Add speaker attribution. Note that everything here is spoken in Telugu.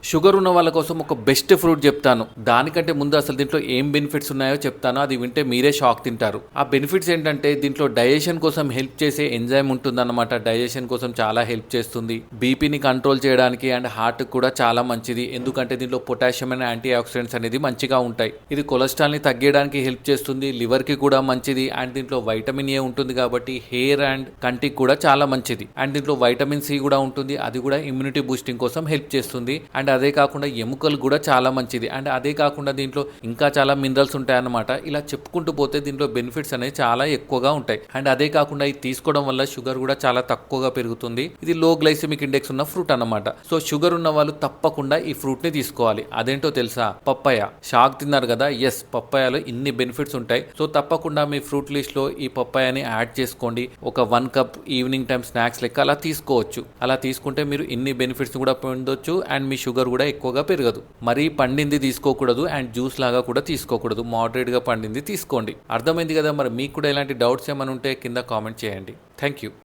Speaker 1: షుగర్ ఉన్న వాళ్ళ కోసం ఒక బెస్ట్ ఫ్రూట్ చెప్తాను. దానికంటే ముందు అసలు దీంట్లో ఏం బెనిఫిట్స్ ఉన్నాయో చెప్తాను. అది వింటే మీరే షాక్ తింటారు. ఆ బెనిఫిట్స్ ఏంటంటే దీంట్లో డైజెషన్ కోసం హెల్ప్ చేసే ఎంజైమ్ ఉంటుందన్నమాట. డైజెషన్ కోసం చాలా హెల్ప్ చేస్తుంది. బీపీని కంట్రోల్ చేయడానికి అండ్ హార్ట్ కూడా చాలా మంచిది. ఎందుకంటే దీంట్లో పొటాషియం అండ్ యాంటీ ఆక్సిడెంట్స్ అనేది మంచిగా ఉంటాయి. ఇది కొలెస్ట్రాల్ ని తగ్గడానికి హెల్ప్ చేస్తుంది. లివర్ కి కూడా మంచిది. అండ్ దీంట్లో వైటమిన్ ఏ ఉంటుంది కాబట్టి హెయిర్ అండ్ కంటికి కూడా చాలా మంచిది. అండ్ దీంట్లో వైటమిన్ సి కూడా ఉంటుంది. అది కూడా ఇమ్యూనిటీ బూస్టింగ్ కోసం హెల్ప్ చేస్తుంది. అండ్ అదే కాకుండా ఎముకలు కూడా చాలా మంచిది. అండ్ అదే కాకుండా దీంట్లో ఇంకా చాలా మినరల్స్ ఉంటాయన్నమాట. ఇలా చెప్పుకుంటూ పోతే దీంట్లో బెనిఫిట్స్ అనేవి చాలా ఎక్కువగా ఉంటాయి. అండ్ అదే కాకుండా ఇది తీసుకోవడం వల్ల షుగర్ కూడా చాలా తక్కువగా పెరుగుతుంది. ఇది లో గ్లైసెమిక్ ఇండెక్స్ ఉన్న ఫ్రూట్ అన్నమాట. సో షుగర్ ఉన్న వాళ్ళు తప్పకుండా ఈ ఫ్రూట్ ని తీసుకోవాలి. అదేంటో తెలుసా? పప్పాయ. షాక్ తిన్నారు కదా? ఎస్, పప్పాయలో ఇన్ని బెనిఫిట్స్ ఉంటాయి. సో తప్పకుండా మీ ఫ్రూట్ లిస్ట్ లో ఈ పప్పాయని యాడ్ చేసుకోండి. ఒక 1 కప్ ఈవినింగ్ టైం స్నాక్స్ లెక్క అలా తీసుకోవచ్చు. అలా తీసుకుంటే మీరు ఇన్ని బెనిఫిట్స్ కూడా పొందొచ్చు. అండ్ మీ షుగర్ కూడా ఎక్కువగా పెరగదు. మరీ పండింది తీసుకోకూడదు అండ్ జ్యూస్ లాగా కూడా తీసుకోకూడదు. మోడరేట్ గా పండింది తీసుకోండి. అర్థమైంది కదా? మరి మీకు కూడా ఇలాంటి డౌట్స్ ఏమైనా ఉంటే కింద కామెంట్ చేయండి. Thank you.